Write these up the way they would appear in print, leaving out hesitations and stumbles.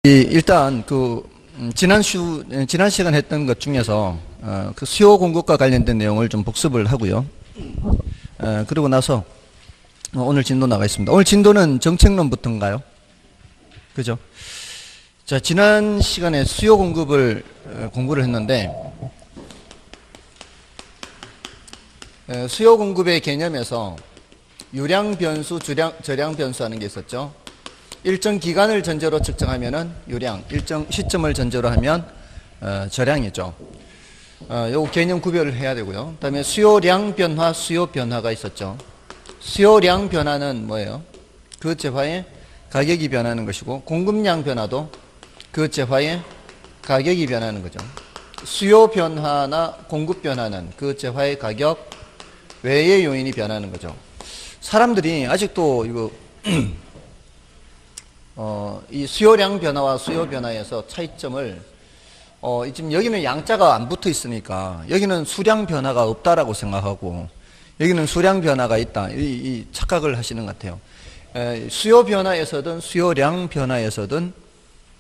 일단 지난 시간 했던 것 중에서 그 수요 공급과 관련된 내용을 좀 복습을 하고요. 그러고 나서 오늘 진도 나가 있습니다. 오늘 진도는 정책론부터인가요? 그죠? 자, 지난 시간에 수요 공급을 공부를 했는데 수요 공급의 개념에서 유량 변수, 저량 변수 하는 게 있었죠. 일정 기간을 전제로 측정하면은 유량, 일정 시점을 전제로 하면 저량이죠. 요 개념 구별을 해야 되고요. 그다음에 수요량 변화, 수요 변화가 있었죠. 수요량 변화는 뭐예요? 그 재화의 가격이 변하는 것이고, 공급량 변화도 그 재화의 가격이 변하는 거죠. 수요 변화나 공급 변화는 그 재화의 가격 외의 요인이 변하는 거죠. 사람들이 아직도 이거 이 수요량 변화와 수요 변화에서 차이점을 지금 여기는 양자가 안 붙어 있으니까 여기는 수량 변화가 없다라고 생각하고 여기는 수량 변화가 있다, 이 착각을 하시는 것 같아요. 수요 변화에서든 수요량 변화에서든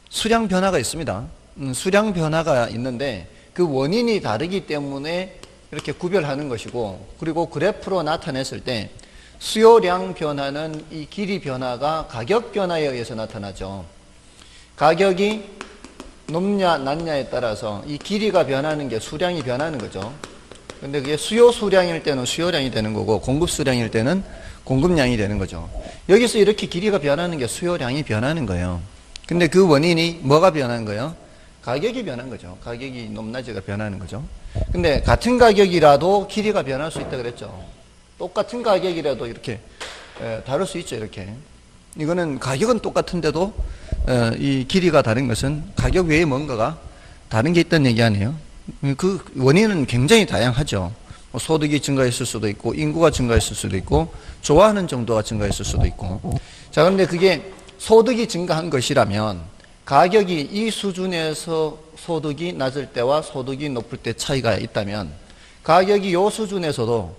수량 변화가 있습니다. 수량 변화가 있는데 그 원인이 다르기 때문에 이렇게 구별하는 것이고, 그리고 그래프로 나타냈을 때 수요량 변화는 이 길이 변화가 가격 변화에 의해서 나타나죠. 가격이 높냐 낮냐에 따라서 이 길이가 변하는 게 수량이 변하는 거죠. 근데 그게 수요 수량일 때는 수요량이 되는 거고, 공급 수량일 때는 공급량이 되는 거죠. 여기서 이렇게 길이가 변하는 게 수요량이 변하는 거예요. 근데 그 원인이 뭐가 변한 거예요? 가격이 변한 거죠. 가격이 높낮이가 변하는 거죠. 근데 같은 가격이라도 길이가 변할 수 있다 그랬죠. 똑같은 가격이라도 이렇게 다를 수 있죠. 이렇게 이거는 가격은 똑같은데도 이 길이가 다른 것은 가격 외에 뭔가가 다른 게 있다는 얘기 아니에요. 그 원인은 굉장히 다양하죠. 소득이 증가했을 수도 있고, 인구가 증가했을 수도 있고, 좋아하는 정도가 증가했을 수도 있고. 자, 그런데 그게 소득이 증가한 것이라면 가격이 이 수준에서 소득이 낮을 때와 소득이 높을 때 차이가 있다면, 가격이 이 수준에서도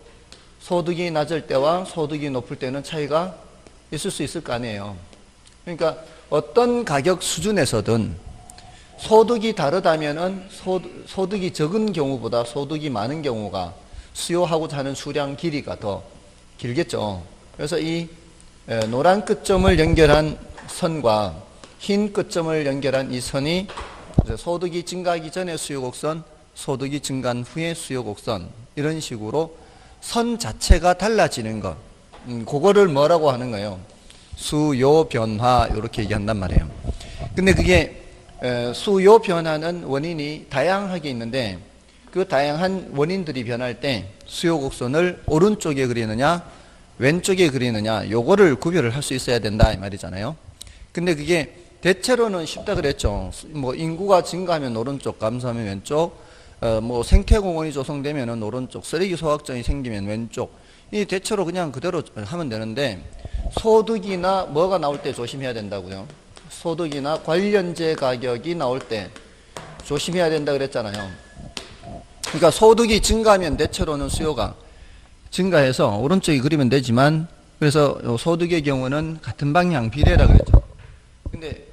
소득이 낮을 때와 소득이 높을 때는 차이가 있을 수 있을 거 아니에요. 그러니까 어떤 가격 수준에서든 소득이 다르다면은 소득이 적은 경우보다 소득이 많은 경우가 수요하고자 하는 수량 길이가 더 길겠죠. 그래서 이 노란 끝점을 연결한 선과 흰 끝점을 연결한 이 선이 소득이 증가하기 전에 수요 곡선, 소득이 증가한 후에 수요 곡선, 이런 식으로 선 자체가 달라지는 것, 그거를 뭐라고 하는 거예요? 수요 변화, 이렇게 얘기한단 말이에요. 근데 그게 수요 변화는 원인이 다양하게 있는데 그 다양한 원인들이 변할 때 수요 곡선을 오른쪽에 그리느냐 왼쪽에 그리느냐, 요거를 구별을 할 수 있어야 된다 이 말이잖아요. 근데 그게 대체로는 쉽다 그랬죠. 뭐 인구가 증가하면 오른쪽, 감소하면 왼쪽, 뭐 생태공원이 조성되면은 오른쪽, 쓰레기 소각장이 생기면 왼쪽, 이 대체로 그냥 그대로 하면 되는데 소득이나 뭐가 나올 때 조심해야 된다고요. 소득이나 관련재 가격이 나올 때 조심해야 된다 그랬잖아요. 그러니까 소득이 증가하면 대체로는 수요가 증가해서 오른쪽이 그리면 되지만, 그래서 소득의 경우는 같은 방향 비례라 그랬죠. 근데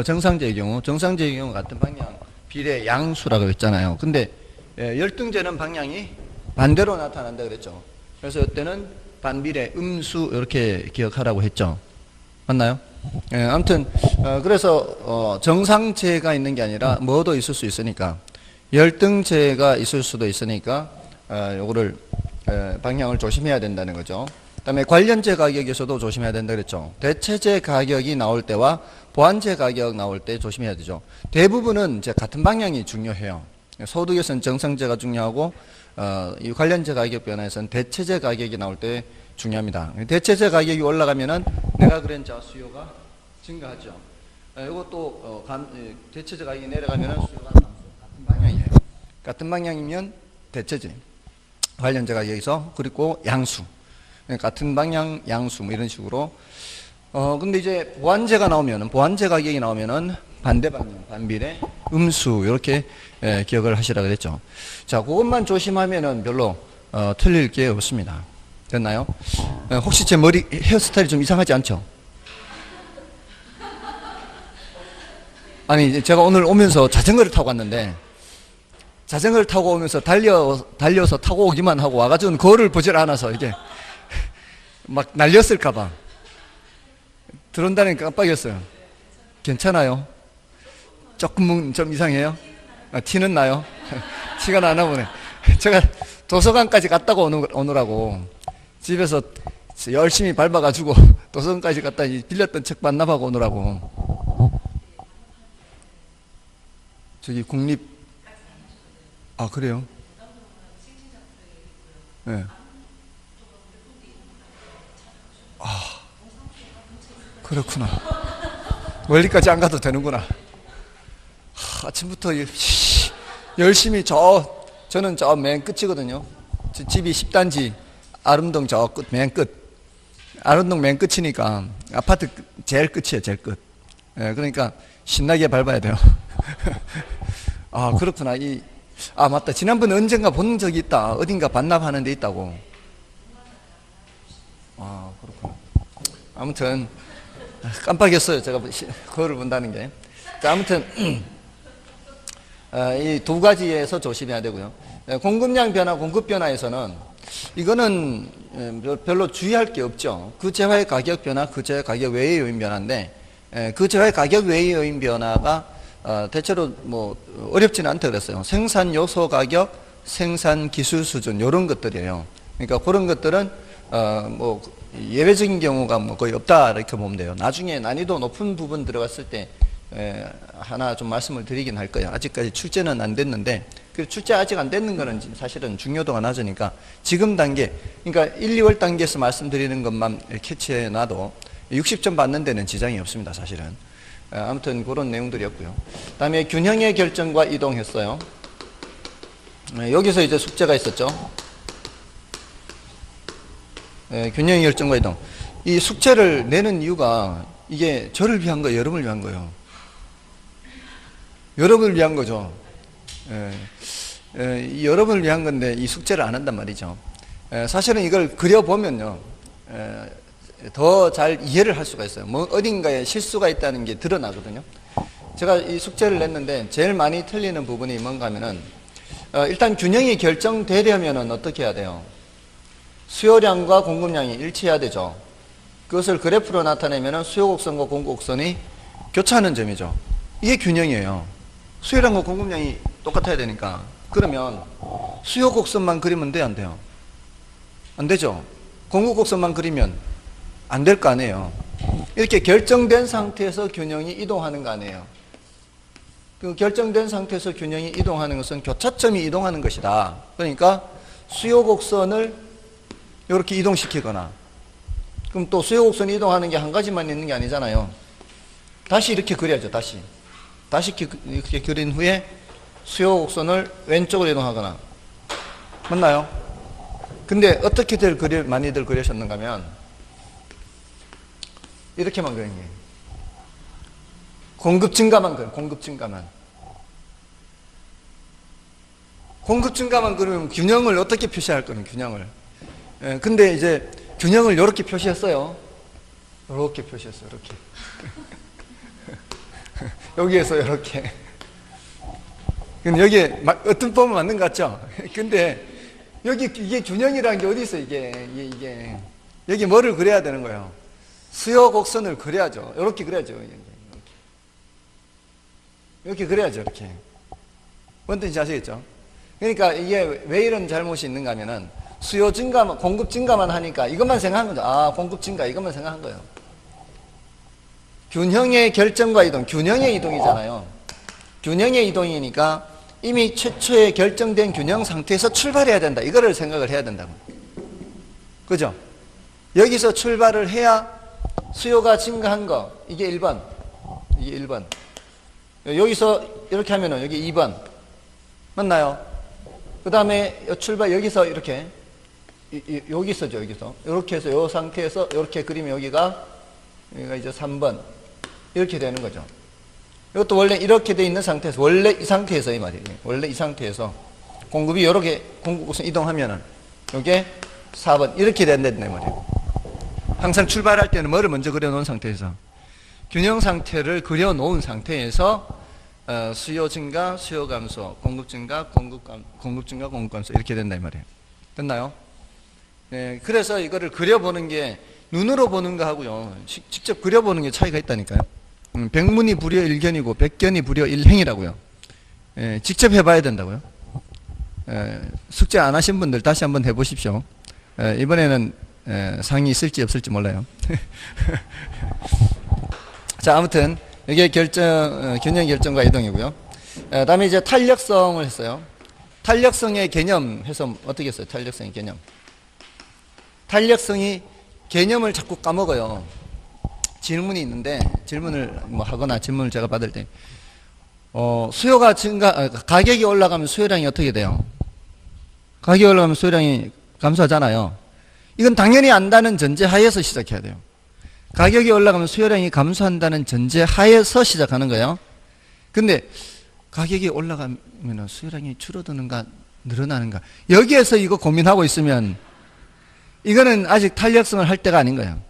정상제의 경우 같은 방향 비례 양수라고 했잖아요. 근데 열등제는 방향이 반대로 나타난다 그랬죠. 그래서 이때는 반비례 음수 이렇게 기억하라고 했죠. 맞나요? 아무튼 그래서 정상제가 있는 게 아니라 뭐도 있을 수 있으니까, 열등제가 있을 수도 있으니까 요거를 방향을 조심해야 된다는 거죠. 그다음에 관련제 가격에서도 조심해야 된다 그랬죠. 대체제 가격이 나올 때와 보완제 가격 나올 때 조심해야 되죠. 대부분은 이제 같은 방향이 중요해요. 소득에서는 정상제가 중요하고 이 관련제 가격 변화에서는 대체제 가격이 나올 때 중요합니다. 대체제 가격이 올라가면은 내가 그런 자 수요가 증가하죠. 이것도 대체제 가격이 내려가면은 수요가 감소. 같은 방향이에요. 같은 방향이면 대체제, 관련제 가격에서, 그리고 양수. 같은 방향 양수, 뭐 이런 식으로. 근데 이제 보완제가 나오면은, 보완제 가격이 나오면은 반대 방향, 반비례, 음수, 이렇게 기억을 하시라 그랬죠. 자, 그것만 조심하면은 별로 틀릴 게 없습니다. 됐나요? 혹시 제 머리 헤어스타일이 좀 이상하지 않죠? 아니, 제가 오늘 오면서 자전거를 타고 왔는데, 자전거를 타고 오면서 달려서 타고 오기만 하고 와가지고 거울을 보질 않아서 이게 막 날렸을까봐. 들어온다니까 깜빡이었어요. 괜찮아요? 조금 좀 이상해요? 티는 나요? 티가 나나 보네. 제가 도서관까지 갔다가 오느라고 집에서 열심히 밟아가지고 도서관까지 갔다 빌렸던 책 반납하고 오느라고. 저기 국립, 아, 그래요? 네. 아, 그렇구나. 멀리까지 안 가도 되는구나. 아침부터 열심히 저는 저 맨 끝이거든요. 집이 10단지 아름동 저 끝, 맨 끝. 아름동 맨 끝이니까 아파트 제일 끝이에요, 제일 끝. 예, 그러니까 신나게 밟아야 돼요. 아, 그렇구나. 맞다. 지난번에 언젠가 본 적이 있다. 어딘가 반납하는 데 있다고. 아, 그렇구나. 아무튼 깜빡이었어요. 제가 거울을 본다는 게. 자, 아무튼 이 두 가지에서 조심해야 되고요. 공급량 변화, 공급 변화에서는 이거는 별로 주의할 게 없죠. 그 재화의 가격 변화, 그 재화의 가격 외의 요인 변화인데, 그 재화의 가격 외의 요인 변화가 대체로 뭐 어렵지는 않다 그랬어요. 생산 요소 가격, 생산 기술 수준 이런 것들이에요. 그러니까 그런 것들은 뭐 예외적인 경우가 뭐 거의 없다 이렇게 보면 돼요. 나중에 난이도 높은 부분 들어갔을 때 하나 좀 말씀을 드리긴 할 거예요. 아직까지 출제는 안 됐는데, 그 출제 아직 안 됐는 거는 사실은 중요도가 낮으니까 지금 단계, 그러니까 1, 2월 단계에서 말씀드리는 것만 캐치해 놔도 60점 받는 데는 지장이 없습니다, 사실은. 아무튼 그런 내용들이었고요. 그 다음에 균형의 결정과 이동했어요. 여기서 이제 숙제가 있었죠. 균형의 결정과 이동. 이 숙제를 내는 이유가 이게 저를 위한 거예요, 여러분을 위한 거예요. 여러분을 위한 거죠. 여러분을 위한 건데 이 숙제를 안 한단 말이죠. 사실은 이걸 그려보면요, 더 잘 이해를 할 수가 있어요. 뭐 어딘가에 실수가 있다는 게 드러나거든요. 제가 이 숙제를 냈는데 제일 많이 틀리는 부분이 뭔가 하면은 일단 균형이 결정되려면은 어떻게 해야 돼요? 수요량과 공급량이 일치해야 되죠. 그것을 그래프로 나타내면은 수요 곡선과 공급 곡선이 교차하는 점이죠. 이게 균형이에요. 수요량과 공급량이 똑같아야 되니까. 그러면 수요 곡선만 그리면 돼요, 안 돼요? 안 되죠. 공급 곡선만 그리면 안 될 거 아니에요. 이렇게 결정된 상태에서 균형이 이동하는 거 아니에요. 그 결정된 상태에서 균형이 이동하는 것은 교차점이 이동하는 것이다. 그러니까 수요 곡선을 이렇게 이동시키거나, 그럼 또 수요 곡선이 이동하는 게 한 가지만 있는 게 아니잖아요. 다시 이렇게 그려야죠. 다시 이렇게 그린 후에 수요 곡선을 왼쪽으로 이동하거나. 맞나요? 근데 어떻게들 많이들 그리셨는가 하면 이렇게만 그린 거예요. 공급 증가만 그려요. 공급 증가만 그리면 균형을 어떻게 표시할 거는 균형을. 근데 이제 균형을 이렇게 표시했어요. 이렇게 표시했어요. 이렇게. 여기에서 이렇게. 근데 여기에 어떤 보면 맞는 것 같죠? 근데 이게 균형이라는 게 어디 있어, 이게. 여기 뭐를 그려야 되는 거예요? 수요 곡선을 그려야죠. 이렇게 그려야죠. 이렇게 그려야죠, 이렇게. 뭔 뜻인지 아시겠죠? 그러니까 이게 왜 이런 잘못이 있는가 하면은 수요 증가만, 공급 증가만 하니까 이것만 생각한 거죠. 아, 공급 증가, 이것만 생각한 거예요. 균형의 결정과 이동, 균형의 이동이잖아요. 균형의 이동이니까 이미 최초에 결정된 균형 상태에서 출발해야 된다. 이거를 생각을 해야 된다고. 그죠? 여기서 출발을 해야 수요가 증가한 거, 이게 1번. 이게 1번. 여기서 이렇게 하면은 여기 2번. 맞나요? 그 다음에 출발, 여기서 이렇게. 여기서죠, 여기서. 이렇게 해서, 이 상태에서 이렇게 그리면 여기가 이제 3번. 이렇게 되는 거죠. 이것도 원래 이렇게 돼 있는 상태에서, 원래 이 상태에서 이 말이에요. 원래 이 상태에서 공급이 이렇게 공급 곡선 이동하면은 이게 4번. 이렇게 된다는 말이에요. 항상 출발할 때는 뭐를 먼저 그려놓은 상태에서? 균형 상태를 그려놓은 상태에서 수요 증가, 수요 감소, 공급 증가, 공급 증가, 공급 감소 이렇게 된다 이 말이에요. 됐나요? 예, 그래서 이거를 그려보는 게 눈으로 보는 거 하고요. 직접 그려보는 게 차이가 있다니까요. 백문이 불여 일견이고 백견이 불여 일행이라고요. 예, 직접 해봐야 된다고요. 예, 숙제 안 하신 분들 다시 한번 해보십시오. 예, 이번에는 상이 있을지 없을지 몰라요. 자, 아무튼 이게 겨냥 결정과 이동이고요. 다음에 이제 탄력성을 했어요. 탄력성의 개념 해서 어떻게 했어요? 탄력성의 개념. 탄력성이 개념을 자꾸 까먹어요. 질문이 있는데 질문을 뭐 하거나 질문을 제가 받을 때 수요가 가격이 올라가면 수요량이 어떻게 돼요? 가격이 올라가면 수요량이 감소하잖아요. 이건 당연히 안다는 전제 하에서 시작해야 돼요. 가격이 올라가면 수요량이 감소한다는 전제 하에서 시작하는 거예요. 근데 가격이 올라가면 수요량이 줄어드는가 늘어나는가 여기에서 이거 고민하고 있으면 이거는 아직 탄력성을 할 때가 아닌 거예요.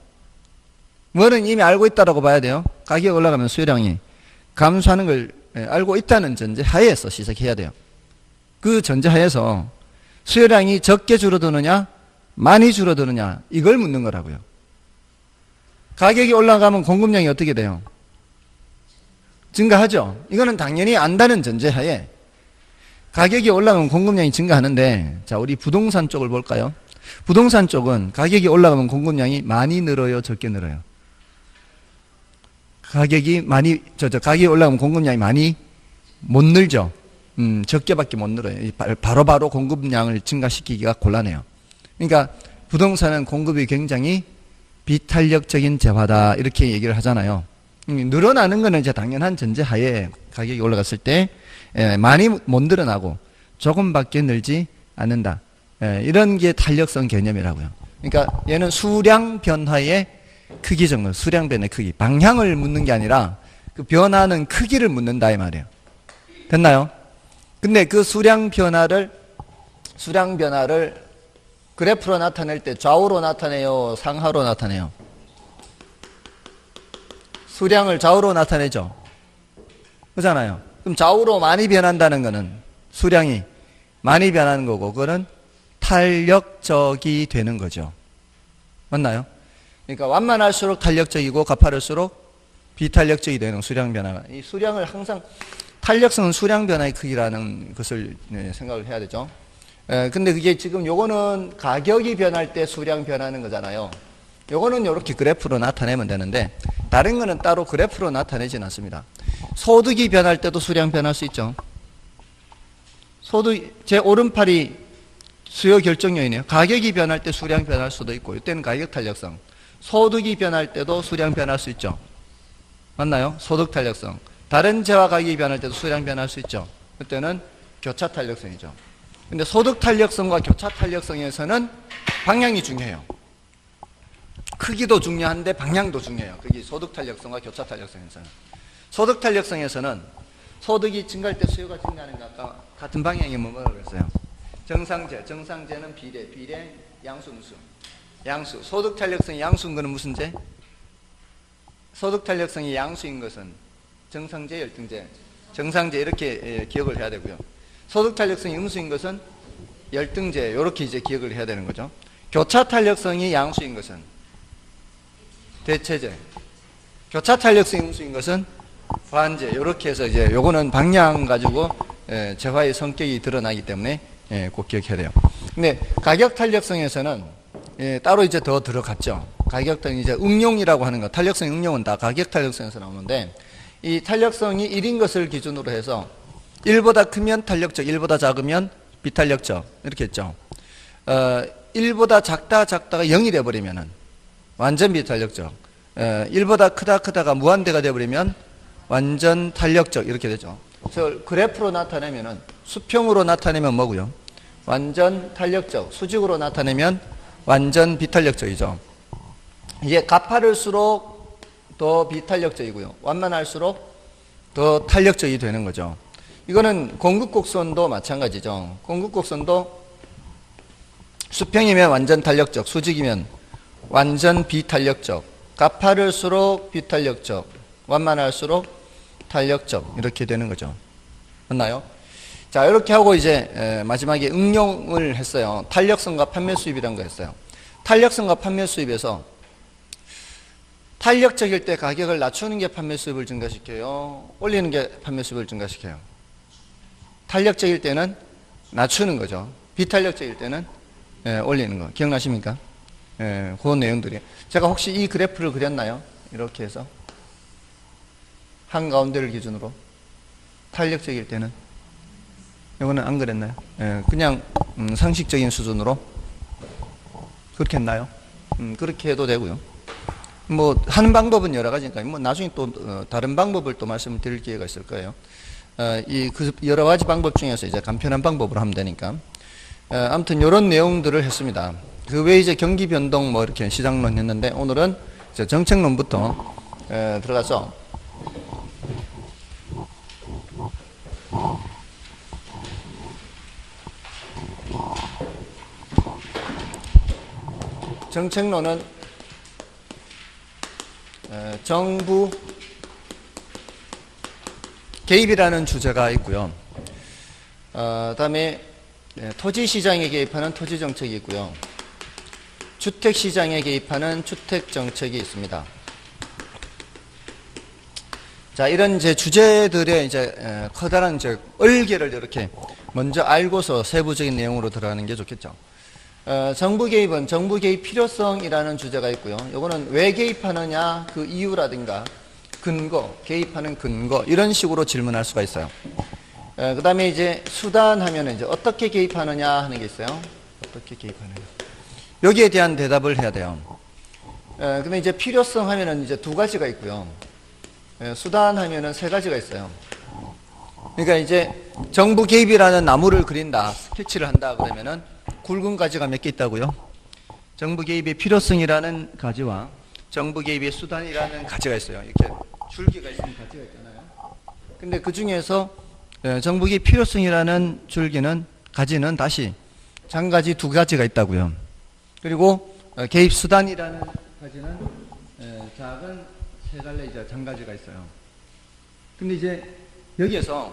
뭐는 이미 알고 있다라고 봐야 돼요. 가격이 올라가면 수요량이 감소하는 걸 알고 있다는 전제 하에서 시작해야 돼요. 그 전제 하에서 수요량이 적게 줄어드느냐 많이 줄어드느냐 이걸 묻는 거라고요. 가격이 올라가면 공급량이 어떻게 돼요? 증가하죠. 이거는 당연히 안다는 전제 하에 가격이 올라가면 공급량이 증가하는데 자, 우리 부동산 쪽을 볼까요? 부동산 쪽은 가격이 올라가면 공급량이 많이 늘어요, 적게 늘어요? 가격이 올라가면 공급량이 많이 못 늘죠. 적게밖에 못 늘어요. 바로바로 공급량을 증가시키기가 곤란해요. 그러니까 부동산은 공급이 굉장히 비탄력적인 재화다 이렇게 얘기를 하잖아요. 늘어나는 거는 이제 당연한 전제 하에 가격이 올라갔을 때 많이 못 늘어나고 조금밖에 늘지 않는다. 이런 게 탄력성 개념이라고요. 그러니까 얘는 수량 변화의 크기 정도, 수량 변화의 크기, 방향을 묻는 게 아니라 그 변화는 크기를 묻는다 이 말이에요. 됐나요? 근데 그 수량 변화를 그래프로 나타낼 때 좌우로 나타내요, 상하로 나타내요? 수량을 좌우로 나타내죠. 그렇잖아요. 그럼 좌우로 많이 변한다는 거는 수량이 많이 변하는 거고 그거는 탄력적이 되는 거죠. 맞나요? 그러니까 완만할수록 탄력적이고 가파를수록 비탄력적이 되는 수량 변화가. 이 수량을 항상 탄력성은 수량 변화의 크기라는 것을 생각을 해야 되죠. 근데 그게 지금 요거는 가격이 변할 때 수량 변하는 거잖아요. 요거는 이렇게 그래프로 나타내면 되는데 다른 거는 따로 그래프로 나타내진 않습니다. 소득이 변할 때도 수량 변할 수 있죠. 제 오른팔이 수요 결정 요인이에요. 가격이 변할 때 수량 변할 수도 있고 이때는 가격 탄력성. 소득이 변할 때도 수량 변할 수 있죠. 맞나요? 소득 탄력성. 다른 재화 가격이 변할 때도 수량 변할 수 있죠. 그때는 교차 탄력성이죠. 근데 소득 탄력성과 교차 탄력성에서는 방향이 중요해요. 크기도 중요한데 방향도 중요해요. 그게 소득 탄력성과 교차 탄력성에서는. 소득 탄력성에서는 소득이 증가할 때 수요가 증가하는 것과 같은 방향이 뭐라고 그랬어요? 정상제는 비례, 양수, 무수. 양수. 소득 탄력성이 양수인 것은 무슨 제? 소득 탄력성이 양수인 것은 정상제, 열등제. 정상제 이렇게 기억을 해야 되고요. 소득 탄력성이 음수인 것은 열등제 이렇게 이제 기억을 해야 되는 거죠. 교차 탄력성이 양수인 것은 대체제. 교차 탄력성이 음수인 것은 관제. 이렇게 해서 이제 요거는 방향 가지고 재화의 성격이 드러나기 때문에 꼭 기억해야 돼요. 근데 가격 탄력성에서는 따로 이제 더 들어갔죠. 가격 탄력 이제 응용이라고 하는 거. 탄력성 응용은 다 가격 탄력성에서 나오는데 이 탄력성이 1인 것을 기준으로 해서 1보다 크면 탄력적, 1보다 작으면 비탄력적 이렇게 했죠. 1보다 작다가 0이 돼버리면은 완전 비탄력적. 1보다 크다가 무한대가 돼버리면 완전 탄력적 이렇게 되죠. 그래서 그래프로 나타내면은 수평으로 나타내면 뭐고요? 완전 탄력적. 수직으로 나타내면 완전 비탄력적이죠. 이게 가파를수록 더 비탄력적이고요. 완만할수록 더 탄력적이 되는 거죠. 이거는 공급곡선도 마찬가지죠. 공급곡선도 수평이면 완전 탄력적, 수직이면 완전 비탄력적, 가파를수록 비탄력적, 완만할수록 탄력적 이렇게 되는 거죠. 맞나요? 자, 이렇게 하고 이제 마지막에 응용을 했어요. 탄력성과 판매 수입이라는 거 했어요. 탄력성과 판매 수입에서 탄력적일 때 가격을 낮추는 게 판매 수입을 증가시켜요? 올리는 게 판매 수입을 증가시켜요? 탄력적일 때는 낮추는 거죠. 비탄력적일 때는 올리는 거. 기억나십니까? 그런 내용들이. 제가 혹시 이 그래프를 그렸나요? 이렇게 해서. 한가운데를 기준으로. 탄력적일 때는. 이거는 안 그랬나요? 그냥 상식적인 수준으로. 그렇게 했나요? 그렇게 해도 되고요. 뭐 하는 방법은 여러 가지니까 뭐 나중에 또 다른 방법을 또 말씀을 드릴 기회가 있을 거예요. 그 여러 가지 방법 중에서 이제 간편한 방법으로 하면 되니까. 아무튼 이런 내용들을 했습니다. 그 외에 이제 경기 변동 뭐 이렇게 시장론 했는데 오늘은 이제 정책론부터 들어가서 정책론은 정부 개입이라는 주제가 있고요. 다음에 토지시장에 개입하는 토지정책이 있고요. 주택시장에 개입하는 주택정책이 있습니다. 자, 이런 이제 주제들의 이제 커다란 이제 얼개를 이렇게 먼저 알고서 세부적인 내용으로 들어가는 게 좋겠죠. 정부 개입은 정부 개입 필요성이라는 주제가 있고요. 요거는 왜 개입하느냐, 그 이유라든가 근거, 개입하는 근거 이런 식으로 질문할 수가 있어요. 그 다음에 이제 수단 하면은 이제 어떻게 개입하느냐 하는 게 있어요. 어떻게 개입하느냐. 여기에 대한 대답을 해야 돼요. 근데 이제 필요성 하면은 이제 두 가지가 있고요. 수단 하면은 세 가지가 있어요. 그러니까 이제 정부 개입이라는 나무를 그린다, 스케치를 한다 그러면은 굵은 가지가 몇 개 있다고요? 정부 개입의 필요성이라는 가지와 정부 개입의 수단이라는 가지가 있어요. 이렇게 줄기가 있으면 가지가 있잖아요. 근데 그 중에서 정부 개입 필요성이라는 줄기는 가지는 다시 장가지 두 가지가 있다고요. 그리고 개입 수단이라는 가지는 작은 세 갈래 이제 장가지가 있어요. 근데 이제 여기에서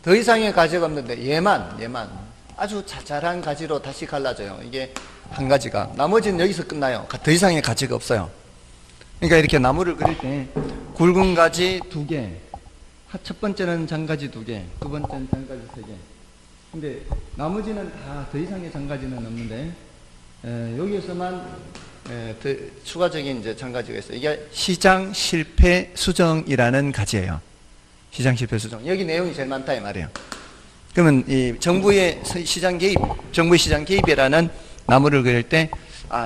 더 이상의 가지가 없는데 얘만 아주 자잘한 가지로 다시 갈라져요. 이게 한 가지가. 나머지는 여기서 끝나요. 더 이상의 가지가 없어요. 그러니까 이렇게 나무를 그릴 때 굵은 가지 두 개, 첫 번째는 장가지 두 개, 두 번째는 장가지 세 개. 근데 나머지는 다 더 이상의 장가지는 없는데 여기에서만 더 추가적인 이제 장가지가 있어요. 이게 시장 실패 수정이라는 가지예요. 시장 실패 수정. 여기 내용이 제일 많다 이 말이에요. 그러면 이 정부의 시장 개입, 정부의 시장 개입이라는 나무를 그릴 때,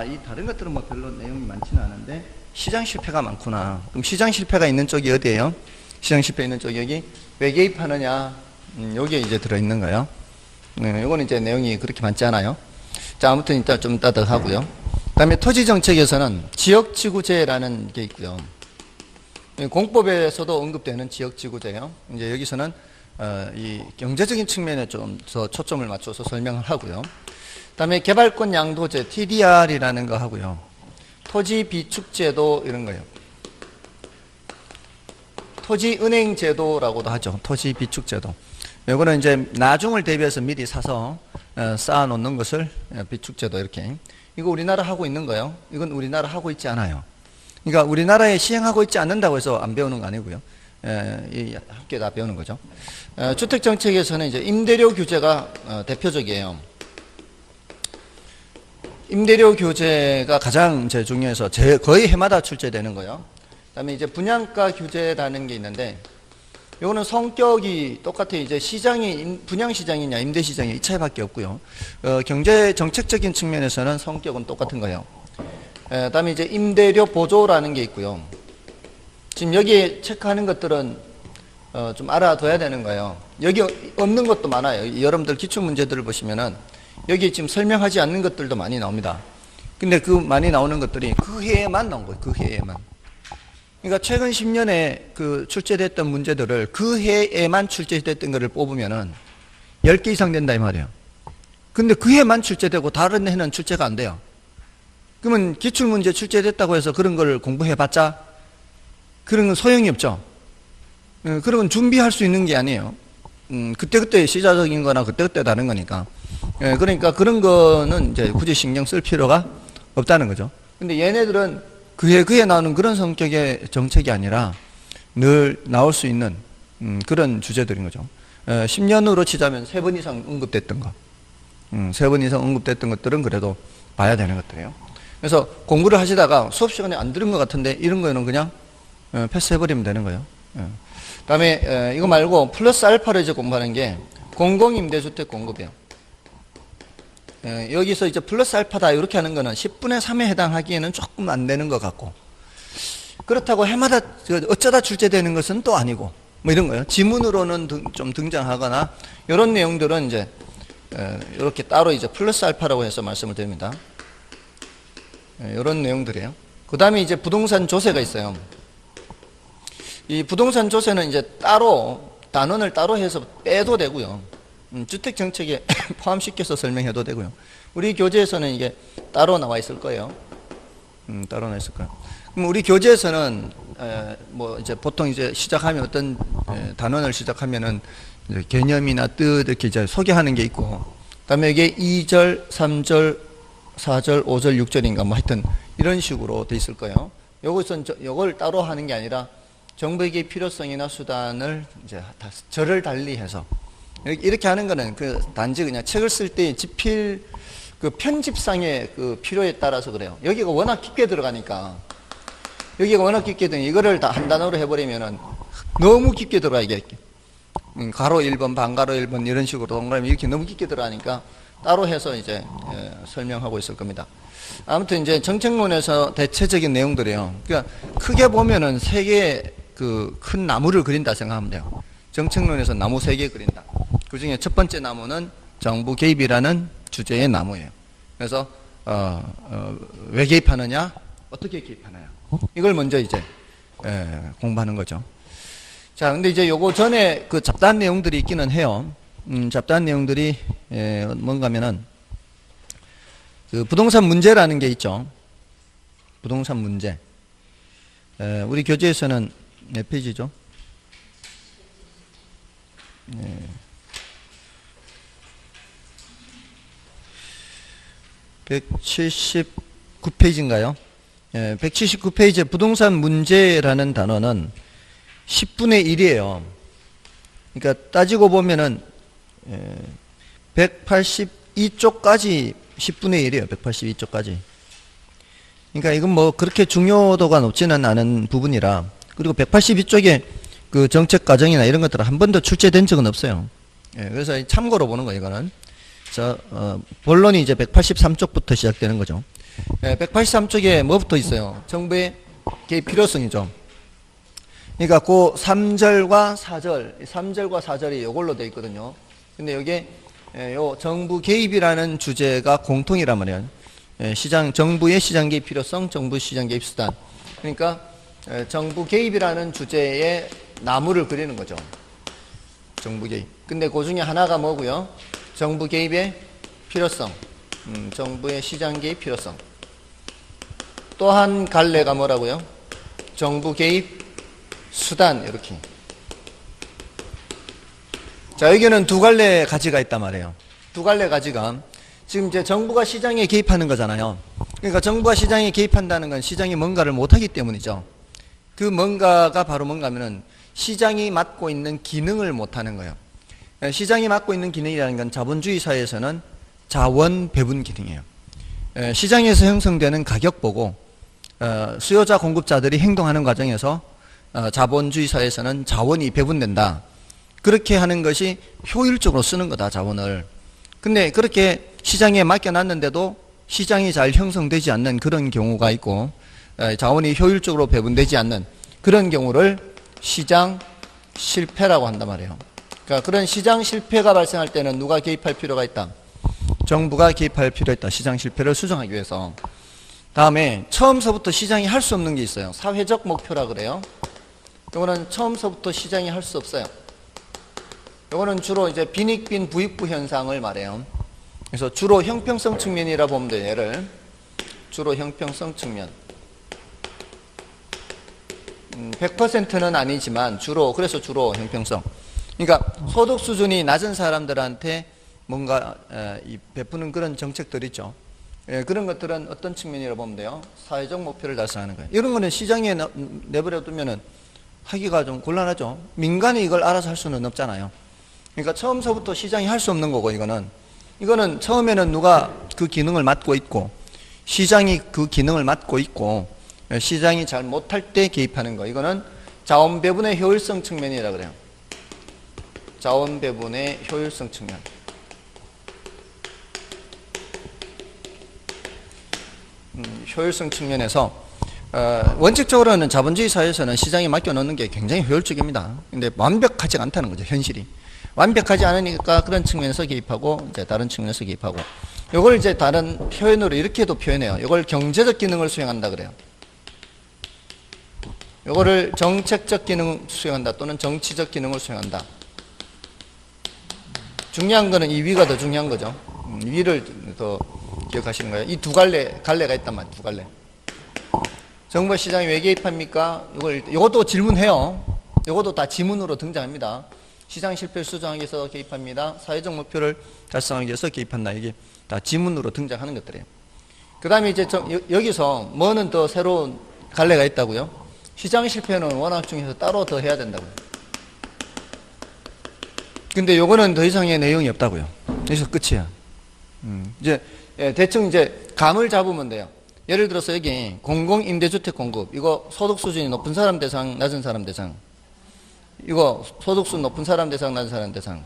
이 다른 것들은 뭐 별로 내용이 많지는 않은데 시장 실패가 많구나. 그럼 시장 실패가 있는 쪽이 어디예요? 시장 실패 있는 쪽이 여기 왜 개입하느냐? 여기에 이제 들어있는 거예요. 이거는 이제 내용이 그렇게 많지 않아요. 자, 아무튼 일단 좀 이따 더 하고요. 그 다음에 토지정책에서는 지역지구제라는 게 있고요. 공법에서도 언급되는 지역지구제요. 이제 여기서는 이 경제적인 측면에 좀 더 초점을 맞춰서 설명을 하고요. 그 다음에 개발권 양도제 TDR이라는 거 하고요. 토지 비축제도 이런 거예요. 토지은행 제도라고도 하죠. 토지 비축제도. 이거는 이제 나중을 대비해서 미리 사서 쌓아 놓는 것을 비축제도 이렇게. 이거 우리나라 하고 있는 거예요. 이건 우리나라 하고 있지 않아요. 그러니까 우리나라에 시행하고 있지 않는다고 해서 안 배우는 거 아니고요. 함께 다 배우는 거죠. 주택정책에서는 이제 임대료 규제가 대표적이에요. 임대료 규제가 가장 이제 중요해서 거의 해마다 출제되는 거예요. 그 다음에 이제 분양가 규제라는 게 있는데, 요거는 성격이 똑같아요. 이제 시장이 분양시장이냐 임대시장이 이 차이밖에 없고요. 경제 정책적인 측면에서는 성격은 똑같은 거예요. 그 다음에 이제 임대료 보조라는 게 있고요. 지금 여기에 체크하는 것들은 좀 알아둬야 되는 거예요. 여기 없는 것도 많아요. 여러분들 기출문제들을 보시면은 여기 지금 설명하지 않는 것들도 많이 나옵니다. 근데 그 많이 나오는 것들이 그 해에만 나온 거예요. 그 해에만. 그러니까 최근 10년에 그 출제됐던 문제들을 그 해에만 출제됐던 것을 뽑으면은 10개 이상 된다 이 말이에요. 근데 그 해만 출제되고 다른 해는 출제가 안 돼요. 그러면 기출문제 출제됐다고 해서 그런 걸 공부해봤자 그런 건 소용이 없죠. 그러면 준비할 수 있는 게 아니에요. 그때그때 시자적인 거나 그때그때 다른 거니까. 그러니까 그런 거는 이제 굳이 신경 쓸 필요가 없다는 거죠. 근데 얘네들은 그해 나오는 그런 성격의 정책이 아니라 늘 나올 수 있는 그런 주제들인 거죠. 10년으로 치자면 3번 이상 언급됐던 거. 3번 이상 언급됐던 것들은 그래도 봐야 되는 것들이에요. 그래서 공부를 하시다가 수업 시간에 안 들은 것 같은데 이런 거는 그냥 패스해버리면 되는 거예요. 그 다음에 이거 말고 플러스 알파를 이제 공부하는 게 공공임대주택 공급이에요. 여기서 이제 플러스 알파다 이렇게 하는 거는 10분의 3에 해당하기에는 조금 안 되는 것 같고, 그렇다고 해마다 어쩌다 출제되는 것은 또 아니고 뭐 이런 거예요. 지문으로는 좀 등장하거나 이런 내용들은 이제 이렇게 따로 이제 플러스 알파라고 해서 말씀을 드립니다. 이런 내용들이에요. 그 다음에 이제 부동산 조세가 있어요. 이 부동산 조세는 이제 따로 단원을 따로 해서 빼도 되고요. 주택 정책에 포함시켜서 설명해도 되고요. 우리 교재에서는 이게 따로 나와 있을 거예요. 따로 나와 있을 거예요. 그럼 우리 교재에서는 뭐 이제 보통 이제 시작하면 어떤 단원을 시작하면은 이제 개념이나 뜻 이렇게 이제 소개하는 게 있고, 그다음에 이게 2절, 3절, 4절, 5절, 6절인가 뭐 하여튼 이런 식으로 돼 있을 거예요. 요걸 따로 하는 게 아니라 정부에게 필요성이나 수단을 이제 절을 달리해서 이렇게 하는 거는 그 단지 그냥 책을 쓸 때 집필 그 편집상의 그 필요에 따라서 그래요. 여기가 워낙 깊게 들어가니까 이거를 다 한 단어로 해버리면은 너무 깊게 들어가 이게 가로 1번, 반가로 1번 이런 식으로 동그라미 이렇게 너무 깊게 들어가니까 따로 해서 이제 설명하고 있을 겁니다. 아무튼 이제 정책론에서 대체적인 내용들이에요. 그러니까 크게 보면은 3개의 그 큰 나무를 그린다 생각하면 돼요. 정책론에서 나무 3개 그린다. 그 중에 첫 번째 나무는 정부 개입이라는 주제의 나무예요. 그래서 왜 개입하느냐, 어떻게 개입하느냐, 이걸 먼저 이제 공부하는 거죠. 자, 근데 이제 요거 전에 그 잡다한 내용들이 있기는 해요. 잡다한 내용들이 뭔가면은 그 부동산 문제라는 게 있죠. 부동산 문제. 우리 교재에서는 몇 페이지죠? 179페이지인가요? 179페이지에 부동산 문제라는 단어는 10분의 1이에요. 그러니까 따지고 보면은 182쪽까지 10분의 1이에요. 182쪽까지. 그러니까 이건 뭐 그렇게 중요도가 높지는 않은 부분이라, 그리고 182쪽에 그 정책 과정이나 이런 것들은 한 번도 출제된 적은 없어요. 그래서 참고로 보는 거예요, 이거는. 자, 본론이 이제 183쪽부터 시작되는 거죠. 183쪽에 뭐부터 있어요? 정부의 개입 필요성이죠. 그러니까 그 3절과 4절, 3절과 4절이 이걸로 되어 있거든요. 근데 여기에 요 정부 개입이라는 주제가 공통이란 말이에요. 정부의 시장 개입 필요성, 정부 시장 개입 수단. 그러니까 정부 개입이라는 주제에 나무를 그리는 거죠. 정부 개입. 근데 그 중에 하나가 뭐고요? 정부 개입의 필요성, 정부의 시장 개입 필요성. 또 한 갈래가 뭐라고요? 정부 개입 수단, 이렇게. 자, 여기는 2갈래 가지가 있단 말이에요. 2갈래 가지가. 지금 이제 정부가 시장에 개입하는 거잖아요. 그러니까 정부가 시장에 개입한다는 건 시장이 뭔가를 못하기 때문이죠. 그 뭔가가 바로 뭔가면은 시장이 맡고 있는 기능을 못하는 거예요. 시장이 맡고 있는 기능이라는 건 자본주의 사회에서는 자원 배분 기능이에요. 시장에서 형성되는 가격 보고 수요자 공급자들이 행동하는 과정에서 자본주의 사회에서는 자원이 배분된다. 그렇게 하는 것이 효율적으로 쓰는 거다, 자원을. 근데 그렇게 시장에 맡겨놨는데도 시장이 잘 형성되지 않는 그런 경우가 있고, 자원이 효율적으로 배분되지 않는 그런 경우를 시장 실패라고 한단 말이에요. 그러니까 그런 시장 실패가 발생할 때는 누가 개입할 필요가 있다? 정부가 개입할 필요가 있다. 시장 실패를 수정하기 위해서. 다음에 처음서부터 시장이 할 수 없는 게 있어요. 사회적 목표라 그래요. 이거는 처음서부터 시장이 할 수 없어요. 이거는 주로 이제 빈익빈 부익부 현상을 말해요. 그래서 주로 형평성 측면이라 보면 돼요. 얘를 주로 형평성 측면. 100%는 아니지만 그래서 주로 형평성. 그러니까 소득 수준이 낮은 사람들한테 뭔가 베푸는 그런 정책들 있죠. 그런 것들은 어떤 측면이라고 보면 돼요? 사회적 목표를 달성하는 거예요. 이런 거는 시장에 내버려 두면은 하기가 좀 곤란하죠. 민간이 이걸 알아서 할 수는 없잖아요. 그러니까 처음서부터 시장이 할 수 없는 거고, 이거는 처음에는 누가 그 기능을 맡고 있고, 시장이 그 기능을 맡고 있고, 시장이 잘 못할 때 개입하는 거. 이거는 자원 배분의 효율성 측면이라 그래요. 자원 배분의 효율성 측면. 효율성 측면에서 원칙적으로는 자본주의 사회에서는 시장에 맡겨놓는 게 굉장히 효율적입니다. 근데 완벽하지 않다는 거죠, 현실이. 완벽하지 않으니까 그런 측면에서 개입하고, 이제 다른 측면에서 개입하고. 이걸 이제 다른 표현으로 이렇게도 표현해요. 이걸 경제적 기능을 수행한다 그래요. 이거를 정책적 기능을 수행한다 또는 정치적 기능을 수행한다. 중요한 거는 이 위가 더 중요한 거죠. 위를 더 기억하시는 거예요. 이 두 갈래가 있단 말이에요. 두 갈래. 정부 시장이 왜 개입합니까? 이것도 질문해요. 이것도 다 지문으로 등장합니다. 시장 실패를 수정하기 위해서 개입합니다. 사회적 목표를 달성하기 위해서 개입한다. 이게 다 지문으로 등장하는 것들이에요. 그 다음에 이제 여기서 뭐는 더 새로운 갈래가 있다고요? 시장 실패는 원학 중에서 따로 더 해야 된다고요. 근데 요거는 더 이상의 내용이 없다고요. 여기서 끝이야. 이제 대충 이제 감을 잡으면 돼요. 예를 들어서 여기 공공임대주택 공급, 이거 소득 수준이 높은 사람 대상, 낮은 사람 대상. 이거 소득 수준 높은 사람 대상, 낮은 사람 대상.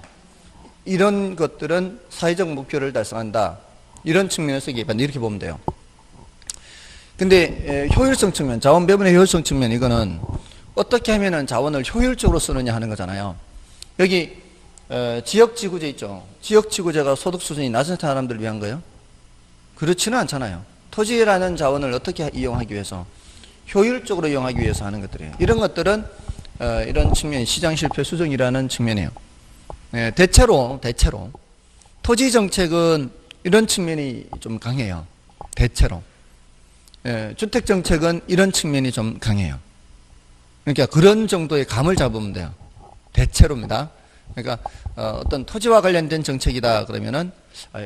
이런 것들은 사회적 목표를 달성한다. 이런 측면에서 개입한다. 이렇게 보면 돼요. 근데 효율성 측면, 자원 배분의 효율성 측면, 이거는 어떻게 하면은 자원을 효율적으로 쓰느냐 하는 거잖아요. 여기 지역지구제 있죠. 지역지구제가 소득 수준이 낮은 사람들을 위한 거예요? 그렇지는 않잖아요. 토지라는 자원을 어떻게 이용하기 위해서, 효율적으로 이용하기 위해서 하는 것들이에요. 이런 것들은 이런 측면이 시장 실패 수정이라는 측면이에요. 대체로 토지 정책은 이런 측면이 좀 강해요. 대체로. 주택 정책은 이런 측면이 좀 강해요. 그러니까 그런 정도의 감을 잡으면 돼요. 대체로입니다. 그러니까 어떤 토지와 관련된 정책이다 그러면은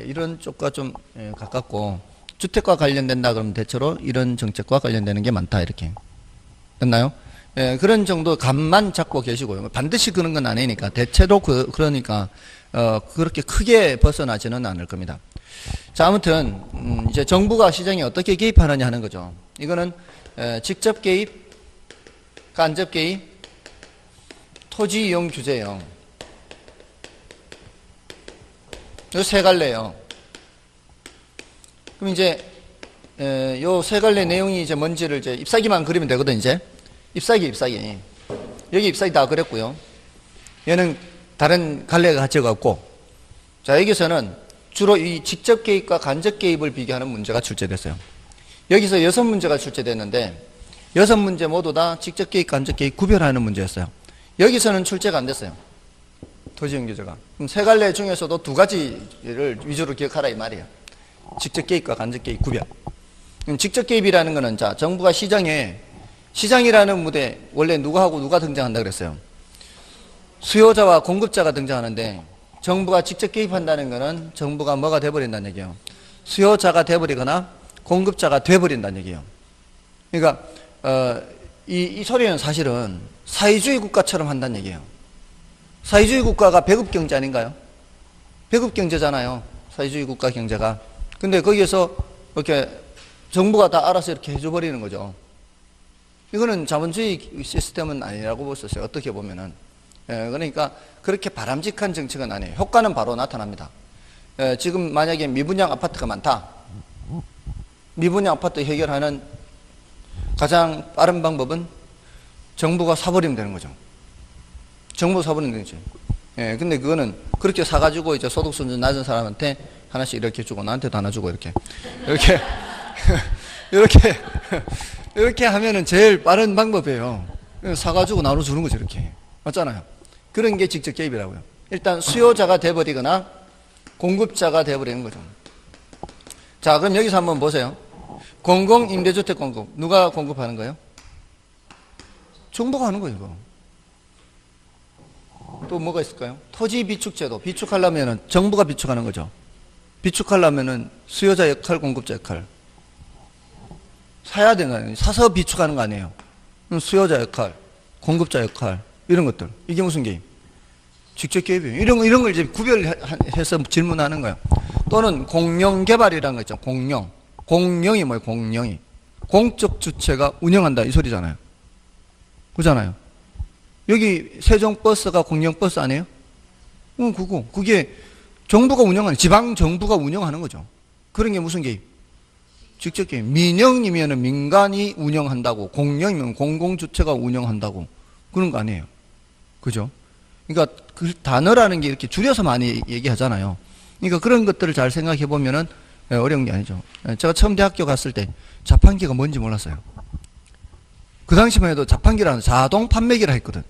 이런 쪽과 좀 가깝고, 주택과 관련된다 그러면 대체로 이런 정책과 관련되는 게 많다, 이렇게. 됐나요? 그런 정도 감만 잡고 계시고요. 반드시 그런 건 아니니까, 대체로 그러니까 그렇게 크게 벗어나지는 않을 겁니다. 자, 아무튼 이제 정부가 시장에 어떻게 개입하느냐 하는 거죠. 이거는 직접 개입, 간접 개입, 토지 이용 규제예요. 요 세 갈래예요. 그럼 이제 요 세 갈래 내용이 이제 뭔지를 이제 잎사귀만 그리면 되거든. 이제 잎사귀 여기 잎사귀 다 그렸고요. 얘는 다른 갈래가 갇혀갖고, 자, 여기서는 주로 이 직접 개입과 간접 개입을 비교하는 문제가 출제됐어요. 여기서 6문제가 출제됐는데 6문제 모두 다 직접 개입, 간접 개입 구별하는 문제였어요. 여기서는 출제가 안 됐어요. 토지이용 규제가. 그럼 세 갈래 중에서도 2가지를 위주로 기억하라 이 말이에요. 직접 개입과 간접 개입 구별. 직접 개입이라는 거는, 자, 정부가 시장이라는 무대, 원래 누가 등장한다 그랬어요? 수요자와 공급자가 등장하는데, 정부가 직접 개입한다는 거는 정부가 뭐가 돼버린다는 얘기예요. 수요자가 돼버리거나 공급자가 돼버린다는 얘기예요. 그러니까 이 소리는 사실은 사회주의 국가처럼 한다는 얘기예요. 사회주의 국가가 배급 경제 아닌가요? 배급 경제잖아요. 사회주의 국가 경제가. 근데 거기에서 이렇게 정부가 다 알아서 이렇게 해줘버리는 거죠. 이거는 자본주의 시스템은 아니라고 볼 수 있어요. 어떻게 보면은. 그러니까 그렇게 바람직한 정책은 아니에요. 효과는 바로 나타납니다. 지금 만약에 미분양 아파트가 많다. 미분양 아파트 해결하는 가장 빠른 방법은 정부가 사버리면 되는 거죠. 정부 사버리면 되죠. 근데 그거는 그렇게 사가지고 이제 소득 수준 낮은 사람한테 하나씩 이렇게 주고, 나한테도 하나 주고, 이렇게 이렇게 하면은 제일 빠른 방법이에요. 사가지고 나눠주는 거죠, 이렇게. 맞잖아요. 그런 게 직접 개입이라고요. 일단 수요자가 돼버리거나 공급자가 돼버리는 거죠. 자, 그럼 여기서 한번 보세요. 공공임대주택 공급. 누가 공급하는 거예요? 정부가 하는 거예요, 이거. 또 뭐가 있을까요? 토지 비축제도. 비축하려면은 정부가 비축하는 거죠. 비축하려면은 수요자 역할, 공급자 역할. 사야 되는 거 아니에요. 사서 비축하는 거 아니에요. 수요자 역할, 공급자 역할, 이런 것들. 이게 무슨 게임? 직접 개입이에요. 이런 걸 이제 구별해서 질문하는 거예요. 또는 공영 개발이라는 거 있죠. 공영. 공영이 뭐예요? 공영이. 공적 주체가 운영한다. 이 소리잖아요. 그잖아요. 여기 세종버스가 공영버스 아니에요? 그거. 그게 정부가 운영하는, 지방정부가 운영하는 거죠. 그런 게 무슨 개입? 직접 개입. 민영이면 민간이 운영한다고, 공영이면 공공주체가 운영한다고. 그런 거 아니에요. 그죠? 그러니까 그 단어라는 게 이렇게 줄여서 많이 얘기하잖아요. 그러니까 그런 것들을 잘 생각해 보면은 어려운 게 아니죠. 제가 처음 대학교 갔을 때 자판기가 뭔지 몰랐어요. 그 당시만 해도 자판기라는 자동 판매기라 했거든.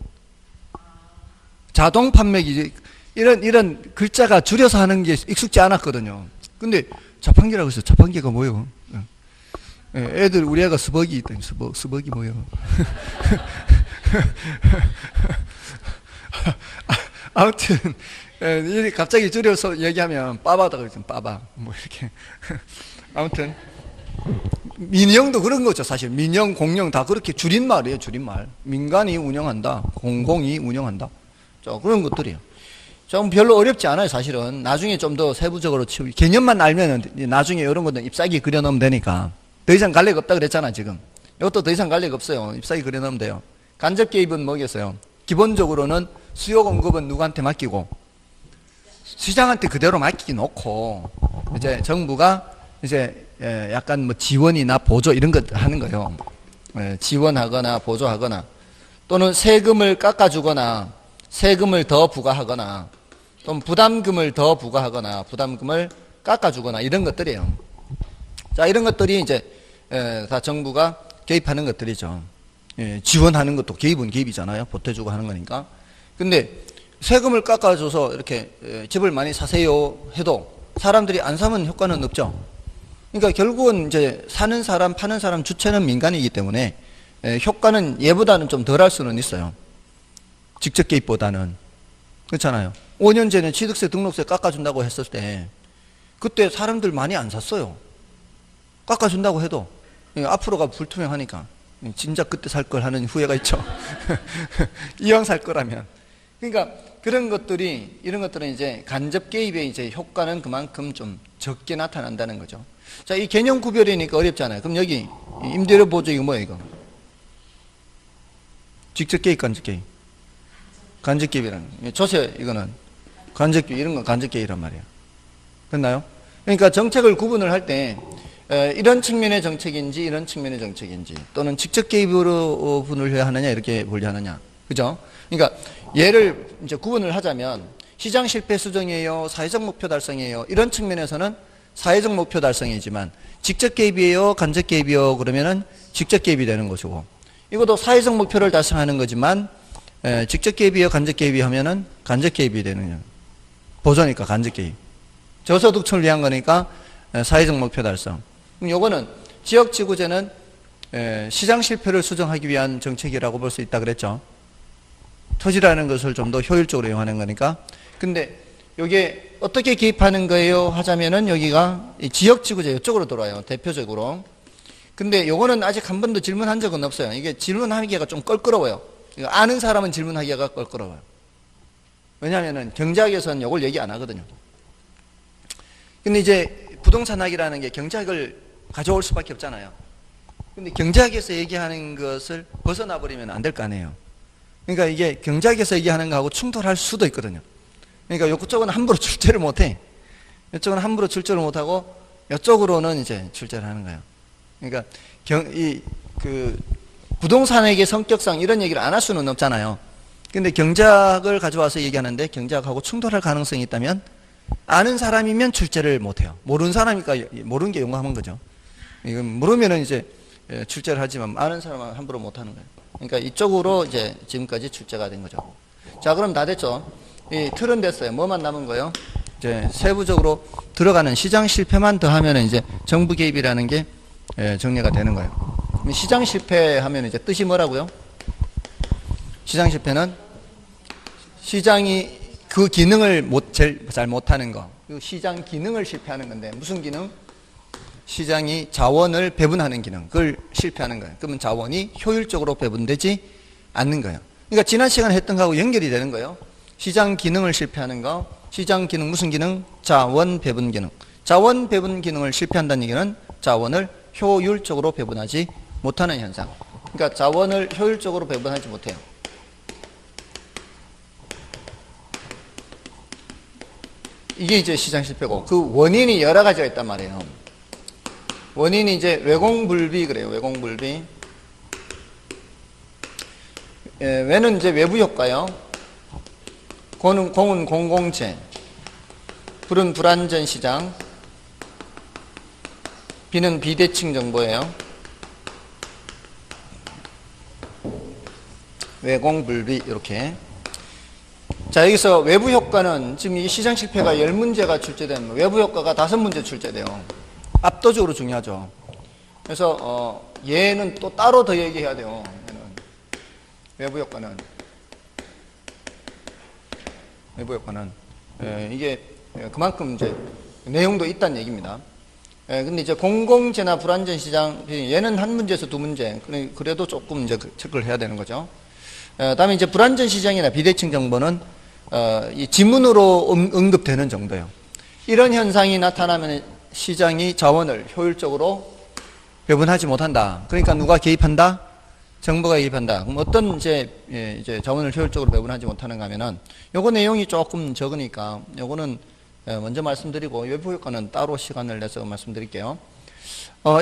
자동 판매기, 이런 글자가 줄여서 하는 게 익숙지 않았거든요. 근데 자판기라고 해서 자판기가 뭐예요? 애들, 우리 애가 스벅이 있더니 스벅이 뭐예요? 아무튼 갑자기 줄여서 얘기하면 빠바다 그러죠. 빠바 뭐 이렇게. 아무튼 민영도 그런 거죠. 사실 민영, 공영 다 그렇게 줄임말이에요. 줄임말. 민간이 운영한다, 공공이 운영한다. 그런 것들이에요. 좀 별로 어렵지 않아요. 사실은 나중에 좀 더 세부적으로 치우, 개념만 알면은 나중에 이런 것들 잎사귀 그려넣으면 되니까. 더 이상 갈 데가 없다 그랬잖아. 지금 이것도 더 이상 갈 데가 없어요. 잎사귀 그려넣으면 돼요. 간접 개입은 뭐겠어요? 기본적으로는 수요 공급은 누구한테 맡기고 시장한테 그대로 맡기기 놓고 이제 정부가 이제 약간 뭐 지원이나 보조 이런 것 하는 거예요. 지원하거나 보조하거나 또는 세금을 깎아주거나 세금을 더 부과하거나 또는 부담금을 더 부과하거나 부담금을 깎아주거나 이런 것들이에요. 자, 이런 것들이 이제 다 정부가 개입하는 것들이죠. 지원하는 것도 개입은 개입이잖아요. 보태주고 하는 거니까. 근데 세금을 깎아줘서 이렇게 집을 많이 사세요 해도 사람들이 안 사면 효과는 없죠. 그러니까 결국은 이제 사는 사람, 파는 사람 주체는 민간이기 때문에 효과는 얘보다는 좀 덜 할 수는 있어요. 직접 개입보다는. 그렇잖아요. 5년 전에 취득세, 등록세 깎아준다고 했을 때 그때 사람들 많이 안 샀어요. 깎아준다고 해도 앞으로가 불투명하니까 진작 그때 살 걸 하는 후회가 있죠. 이왕 살 거라면. 그러니까 그런 것들이, 이런 것들은 이제 간접 개입의 이제 효과는 그만큼 좀 적게 나타난다는 거죠. 자, 이 개념 구별이니까 어렵잖아요. 그럼 여기 임대료 보조 이거 뭐예요, 이거? 직접 개입, 간접 개입. 간접 개입이라는 거. 조세 이거는 간접 개입, 이런 건 간접 개입이란 말이에요. 됐나요? 그러니까 정책을 구분을 할 때 이런 측면의 정책인지 이런 측면의 정책인지 또는 직접 개입으로 분류해야 하느냐 이렇게 분류하느냐. 그죠? 그러니까 얘를 이제 구분을 하자면 시장 실패 수정이에요, 사회적 목표 달성이에요. 이런 측면에서는 사회적 목표 달성이지만 직접 개입이에요, 간접 개입이요 그러면은 직접 개입이 되는 것이고, 이것도 사회적 목표를 달성하는 거지만 직접 개입이요, 간접 개입이 하면은 간접 개입이 되는 거예요. 보조니까 간접 개입. 저소득층을 위한 거니까 사회적 목표 달성. 그럼 요거는 지역지구제는 시장 실패를 수정하기 위한 정책이라고 볼 수 있다 그랬죠. 토지라는 것을 좀 더 효율적으로 이용하는 거니까. 근데 요게 어떻게 개입하는 거예요 하자면은 여기가 지역지구제 이쪽으로 들어와요. 대표적으로. 근데 요거는 아직 한 번도 질문한 적은 없어요. 이게 질문하기가 좀 껄끄러워요. 아는 사람은 질문하기가 껄끄러워요. 왜냐하면은 경제학에서는 요걸 얘기 안 하거든요. 근데 이제 부동산학이라는 게 경제학을 가져올 수밖에 없잖아요. 근데 경제학에서 얘기하는 것을 벗어나 버리면 안 될 거 아니에요. 그러니까 이게 경제학에서 얘기하는 거하고 충돌할 수도 있거든요. 그러니까 이쪽은 함부로 출제를 못해. 이쪽은 함부로 출제를 못하고 이쪽으로는 이제 출제를 하는 거예요. 그러니까 부동산학의 성격상 이런 얘기를 안 할 수는 없잖아요. 근데 경제학을 가져와서 얘기하는데 경제학하고 충돌할 가능성이 있다면 아는 사람이면 출제를 못해요. 모르는 사람이니까 모르는 게 용감한 거죠. 이건 모르면은 이제 출제를 하지만 아는 사람은 함부로 못하는 거예요. 그러니까 이쪽으로 이제 지금까지 출제가 된 거죠. 자, 그럼 다 됐죠. 이 틀은 됐어요. 뭐만 남은 거예요? 이제 세부적으로 들어가는 시장 실패만 더하면 이제 정부 개입이라는 게 정리가 되는 거예요. 시장 실패하면 이제 뜻이 뭐라고요? 시장 실패는 시장이 그 기능을 제일 잘 못하는 거. 그 시장 기능을 실패하는 건데, 무슨 기능? 시장이 자원을 배분하는 기능. 그걸 실패하는 거예요. 그러면 자원이 효율적으로 배분되지 않는 거예요. 그러니까 지난 시간에 했던 거하고 연결이 되는 거예요. 시장 기능을 실패하는 거. 시장 기능 무슨 기능? 자원 배분 기능. 자원 배분 기능을 실패한다는 얘기는 자원을 효율적으로 배분하지 못하는 현상. 그러니까 자원을 효율적으로 배분하지 못해요. 이게 이제 시장 실패고, 그 원인이 여러 가지가 있단 말이에요. 원인이 이제 외공불비 그래요. 외공불비. 외는 이제 외부 효과요. 공은 공공재. 불은 불안전 시장. 비는 비대칭 정보예요. 외공불비 이렇게. 자, 여기서 외부 효과는 지금 이 시장 실패가 10문제가 출제되면 외부 효과가 5문제 출제돼요. 압도적으로 중요하죠. 그래서 얘는 또 따로 더 얘기해야 돼요. 얘는. 외부 효과는 이게 그만큼 이제 내용도 있다는 얘기입니다. 근데 이제 공공재나 불안전 시장 얘는 한 문제에서 2문제. 그래도 조금 이제 체크를 해야 되는 거죠. 다음에 이제 불안전 시장이나 비대칭 정보는 이 지문으로 언급되는 정도예요. 이런 현상이 나타나면 시장이 자원을 효율적으로 배분하지 못한다. 그러니까 누가 개입한다? 정부가 개입한다. 그럼 어떤 이제 자원을 효율적으로 배분하지 못하는가 하면은 요거 내용이 조금 적으니까 요거는 먼저 말씀드리고 외부 효과는 따로 시간을 내서 말씀드릴게요.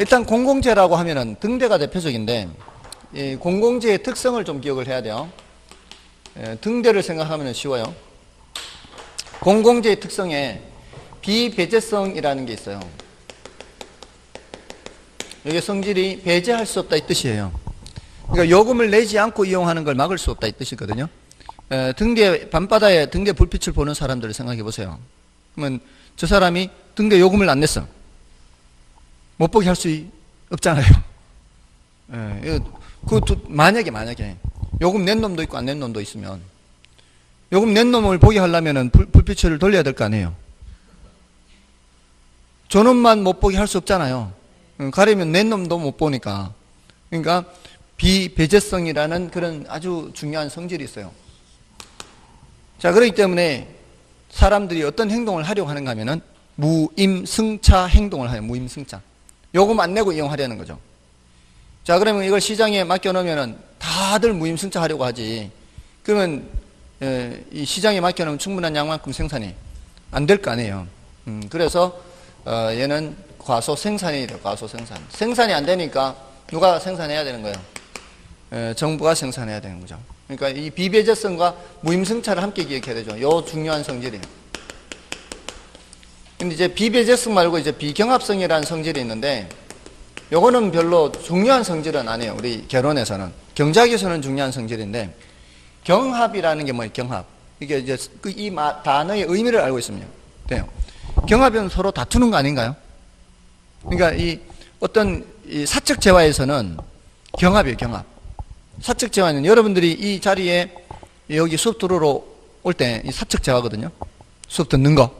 일단 공공재라고 하면은 등대가 대표적인데 이 공공재의 특성을 좀 기억을 해야 돼요. 등대를 생각하면 쉬워요. 공공재의 특성에 비배제성이라는 게 있어요. 여기 성질이 배제할 수 없다 이 뜻이에요. 그러니까 요금을 내지 않고 이용하는 걸 막을 수 없다 이 뜻이거든요. 등대 밤바다에 등대 불빛을 보는 사람들을 생각해 보세요. 그러면 저 사람이 등대 요금을 안 냈어. 못 보게 할 수 없잖아요. 만약에 요금 낸 놈도 있고 안 낸 놈도 있으면 요금 낸 놈을 보게 하려면 불빛을 돌려야 될 거 아니에요. 저놈만 못 보게 할 수 없잖아요. 가려면 낸 놈도 못 보니까. 그러니까 비배제성이라는 그런 아주 중요한 성질이 있어요. 자, 그렇기 때문에 사람들이 어떤 행동을 하려고 하는가 하면은 무임승차 행동을 해요. 무임승차. 요금 안 내고 이용하려는 거죠. 자, 그러면 이걸 시장에 맡겨놓으면은 다들 무임승차 하려고 하지. 그러면 이 시장에 맡겨놓으면 충분한 양만큼 생산이 안 될 거 아니에요. 그래서 얘는 과소생산이 돼요. 과소생산. 생산이 안 되니까 누가 생산해야 되는 거예요? 정부가 생산해야 되는 거죠. 그러니까 이 비배제성과 무임승차를 함께 기억해야 되죠. 요 중요한 성질이에요. 근데 이제 비배제성 말고 이제 비경합성이라는 성질이 있는데 요거는 별로 중요한 성질은 아니에요. 우리 결혼에서는. 경작에서는 중요한 성질인데 경합이라는 게 뭐예요? 경합. 이게 이제 이 단어의 의미를 알고 있으면 돼요. 경합은 서로 다투는 거 아닌가요? 그러니까 이 어떤 이 사적 재화에서는 경합이에요. 경합. 사적 재화는 여러분들이 이 자리에 여기 수업 들으러 올 때 이 사적 재화거든요. 수업 듣는 거.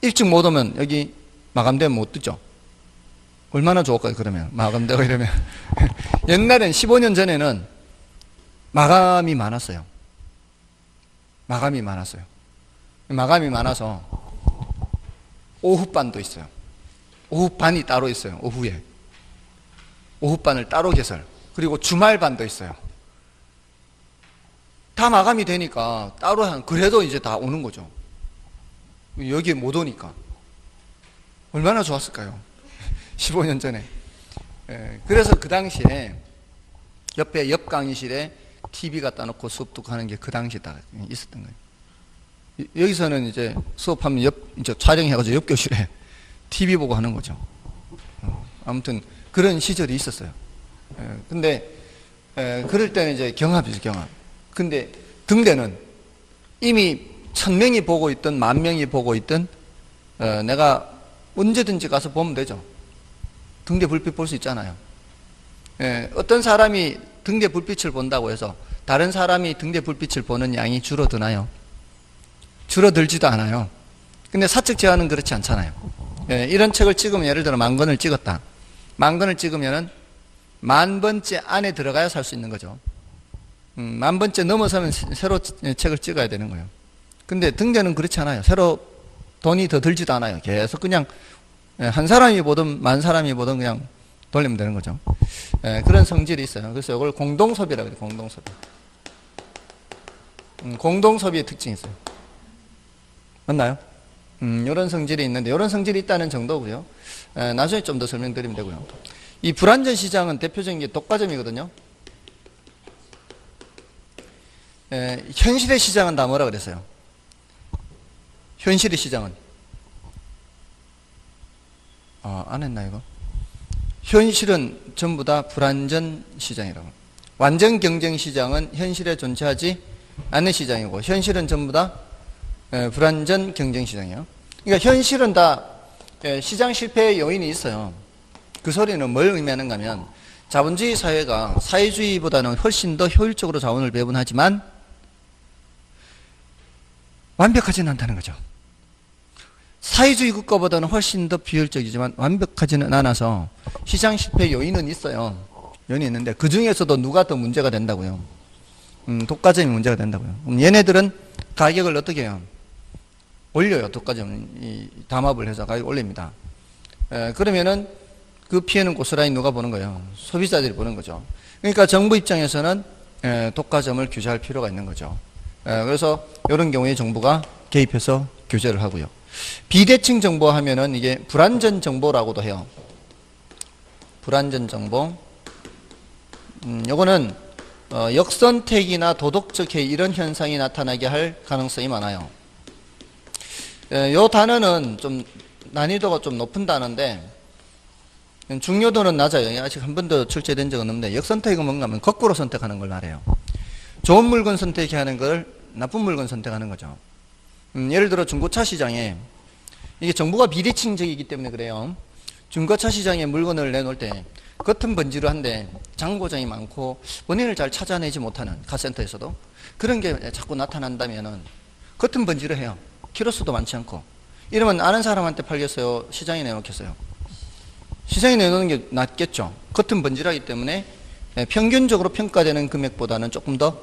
일찍 못 오면 여기 마감되면 못 듣죠. 얼마나 좋을까요? 그러면 마감되고 이러면 옛날엔 15년 전에는 마감이 많았어요. 마감이 많아서 오후반도 있어요. 오후반이 따로 있어요. 오후에 오후반을 따로 개설. 그리고 주말반도 있어요. 다 마감이 되니까 따로 그래도 이제 다 오는 거죠. 여기에 못 오니까 얼마나 좋았을까요? 15년 전에. 그래서 그 당시에 옆에 옆 강의실에 TV 갖다 놓고 수업 듣고 하는 게 그 당시에 다 있었던 거예요. 여기서는 이제 수업하면 이제 촬영해가지고 옆 교실에 TV 보고 하는 거죠. 아무튼 그런 시절이 있었어요. 근데 그럴 때는 이제 경합이죠, 경합. 근데 등대는 이미 1000명이 보고 있든 10,000명이 보고 있든 내가 언제든지 가서 보면 되죠. 등대 불빛 볼 수 있잖아요. 어떤 사람이 등대 불빛을 본다고 해서 다른 사람이 등대 불빛을 보는 양이 줄어드나요? 줄어들지도 않아요. 근데 사적 제한은 그렇지 않잖아요. 예, 이런 책을 찍으면 예를 들어 10,000권을 찍었다. 10,000권을 찍으면은 10,000번째 안에 들어가야 살 수 있는 거죠. 10,000번째 넘어서면 새로 책을 찍어야 되는 거예요. 근데 등대는 그렇지 않아요. 새로 돈이 더 들지도 않아요. 계속 그냥 한 사람이 보든 10,000사람이 보든 그냥 돌리면 되는 거죠. 그런 성질이 있어요. 그래서 이걸 공동소비라고 해요. 공동소비. 공동소비의 특징이 있어요. 맞나요? 이런 성질이 있는데 이런 성질이 있다는 정도고요. 나중에 좀 더 설명드리면 되고요. 이 불완전 시장은 대표적인 게 독과점이거든요. 현실의 시장은 다 뭐라 그랬어요? 현실의 시장은 안 했나 이거? 현실은 전부 다 불완전 시장이라고. 완전 경쟁 시장은 현실에 존재하지 않는 시장이고 현실은 전부 다 불완전 경쟁 시장이에요. 그러니까 현실은 다 시장 실패의 요인이 있어요. 그 소리는 뭘 의미하는가 하면 자본주의 사회가 사회주의보다는 훨씬 더 효율적으로 자원을 배분하지만 완벽하지는 않다는 거죠. 사회주의 국가보다는 훨씬 더 비효율적이지만 완벽하지는 않아서 시장 실패 요인은 있어요. 요인이 있는데 그 중에서도 누가 더 문제가 된다고요? 독과점이 문제가 된다고요. 얘네들은 가격을 어떻게 해요? 올려요. 독과점 담합을 해서 가격 올립니다. 그러면은 그 피해는 고스란히 누가 보는 거예요? 소비자들이 보는 거죠. 그러니까 정부 입장에서는 독과점을 규제할 필요가 있는 거죠. 그래서 이런 경우에 정부가 개입해서 규제를 하고요. 비대칭 정보 하면은 이게 불완전 정보라고도 해요. 불완전 정보. 요거는 역선택이나 도덕적 해이 이런 현상이 나타나게 할 가능성이 많아요. 요 단어는 좀 난이도가 좀 높은 단어인데 중요도는 낮아요. 아직 한 번도 출제된 적은 없는데 역선택은 뭔가 하면 거꾸로 선택하는 걸 말해요. 좋은 물건 선택하는 걸 나쁜 물건 선택하는 거죠. 예를 들어 중고차 시장에 이게 정부가 비대칭적이기 때문에 그래요. 중고차 시장에 물건을 내놓을 때 겉은 번지르한데 장고장이 많고 원인을 잘 찾아내지 못하는 카센터에서도 그런 게 자꾸 나타난다면은 겉은 번지르해요. 키로수도 많지 않고 이러면 아는 사람한테 팔겠어요? 시장에 내놓겠어요? 시장에 내놓는 게 낫겠죠. 겉은 번지르하기 때문에 평균적으로 평가되는 금액보다는 조금 더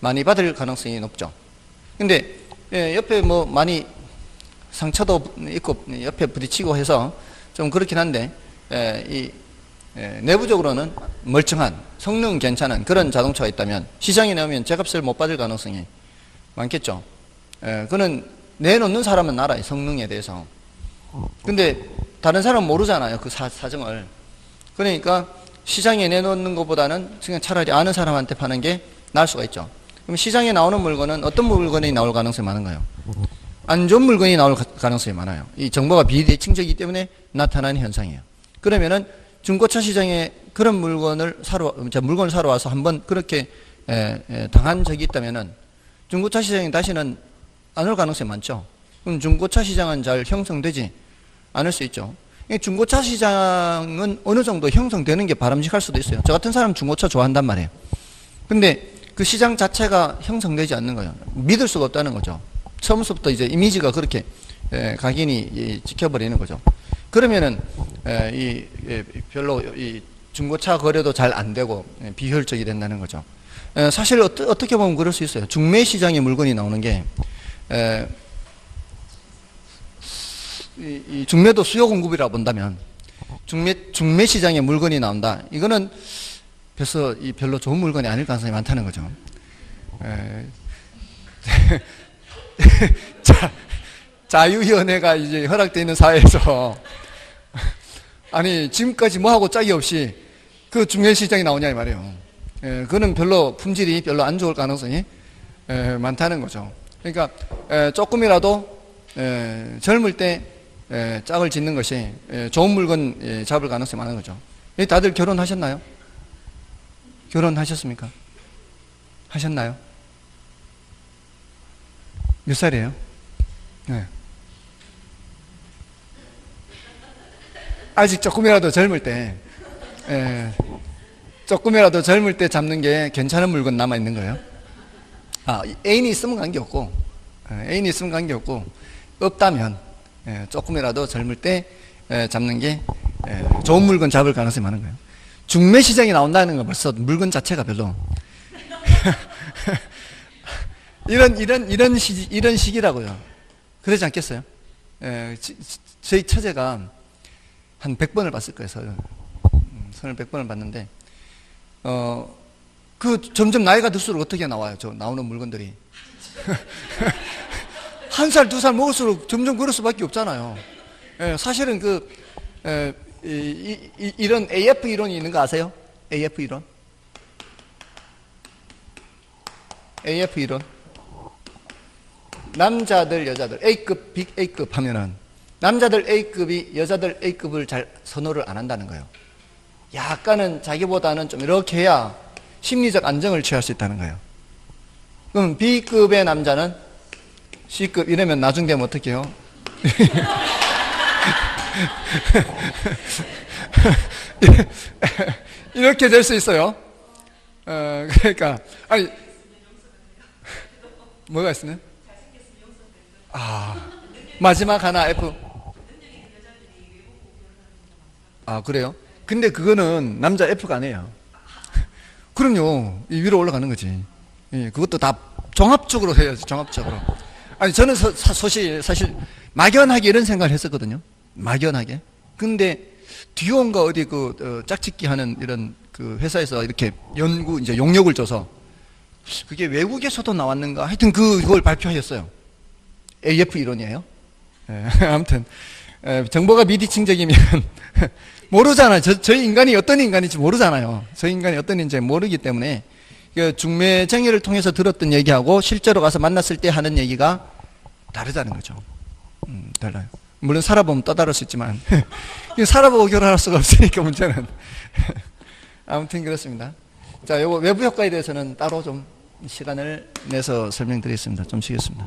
많이 받을 가능성이 높죠. 근데 옆에 뭐 많이 상처도 있고 옆에 부딪히고 해서 좀 그렇긴 한데 내부적으로는 멀쩡한 성능 괜찮은 그런 자동차가 있다면 시장에 내오면 제값을 못 받을 가능성이 많겠죠. 그는 내놓는 사람은 알아요. 성능에 대해서. 근데 다른 사람은 모르잖아요. 그 사정을. 그러니까 시장에 내놓는 것보다는 그냥 차라리 아는 사람한테 파는 게 나을 수가 있죠. 그럼 시장에 나오는 물건은 어떤 물건이 나올 가능성이 많은가요? 안 좋은 물건이 나올 가능성이 많아요. 이 정보가 비대칭적이기 때문에 나타나는 현상이에요. 그러면은 중고차 시장에 그런 물건을 사러 와서 한번 그렇게 당한 적이 있다면은 중고차 시장에 다시는 안 올 가능성이 많죠. 그럼 중고차 시장은 잘 형성되지 않을 수 있죠. 중고차 시장은 어느 정도 형성되는 게 바람직할 수도 있어요. 저 같은 사람 중고차 좋아한단 말이에요. 근데 그 시장 자체가 형성되지 않는 거예요. 믿을 수가 없다는 거죠. 처음부터 이제 이미지가 그렇게 각인이 지켜버리는 거죠. 그러면은 별로 이 중고차 거래도 잘 안 되고 비효율적이 된다는 거죠. 사실 어떻게 보면 그럴 수 있어요. 중매 시장에 물건이 나오는 게 이 중매도 수요 공급이라고 본다면 중매 시장에 물건이 나온다. 이거는 그래서 별로 좋은 물건이 아닐 가능성이 많다는 거죠. 자유위원회가 이제 허락되어 있는 사회에서 아니 지금까지 뭐하고 짝이 없이 그 중매시장이 나오냐 이 말이에요. 그거는 별로 품질이 별로 안 좋을 가능성이 많다는 거죠. 그러니까 조금이라도 젊을 때 짝을 짓는 것이 좋은 물건 잡을 가능성이 많은 거죠. 다들 결혼하셨나요? 결혼하셨습니까? 하셨나요? 몇 살이에요? 네. 아직 조금이라도 젊을 때 조금이라도 젊을 때 잡는 게 괜찮은 물건 남아 있는 거예요. 애인이 있으면 관계없고, 애인이 있으면 관계없고, 없다면, 조금이라도 젊을 때 잡는 게 좋은 물건 잡을 가능성이 많은 거예요. 중매 시장에 나온다는 건 벌써 물건 자체가 별로. 이런 식이라고요. 그러지 않겠어요? 저희 처제가 한 100번을 봤을 거예요, 선을 100번을 봤는데, 점점 나이가 들수록 어떻게 나와요? 나오는 물건들이. 한 살, 두 살 먹을수록 점점 그럴 수밖에 없잖아요. 사실은 이런 AF 이론이 있는 거 아세요? AF 이론? AF 이론. 남자들, 여자들, A급, 빅 A급 하면은, 남자들 A급이 여자들 A급을 잘 선호를 안 한다는 거예요. 약간은 자기보다는 좀 이렇게 해야 심리적 안정을 취할 수 있다는 거예요. 그럼 B급의 남자는 C급 이러면 나중 되면 어떻게 해요? 이렇게 될 수 있어요. 그러니까 아니 뭐가 있으면? 마지막 하나 F. 그래요? 근데 그거는 남자 F가 아니에요. 그럼요. 위로 올라가는 거지. 그것도 다 종합적으로 해야지, 종합적으로. 아니, 저는 사실 막연하게 이런 생각을 했었거든요. 막연하게. 근데 듀온가 어디 짝짓기 하는 이런 회사에서 이렇게 이제 용역을 줘서 그게 외국에서도 나왔는가? 하여튼 그걸 발표하셨어요. AF 이론이에요. 아무튼, 정보가 미디칭적이면 모르잖아요. 저희 인간이 어떤 인간인지 모르잖아요. 저희 인간이 어떤 인지 모르기 때문에 중매 정의를 통해서 들었던 얘기하고 실제로 가서 만났을 때 하는 얘기가 다르다는 거죠. 달라요. 물론 살아보면 또 다를 수 있지만 살아보고 결혼할 수가 없으니까 문제는. 아무튼 그렇습니다. 자, 요거 외부 효과에 대해서는 따로 좀 시간을 내서 설명드리겠습니다. 좀 쉬겠습니다.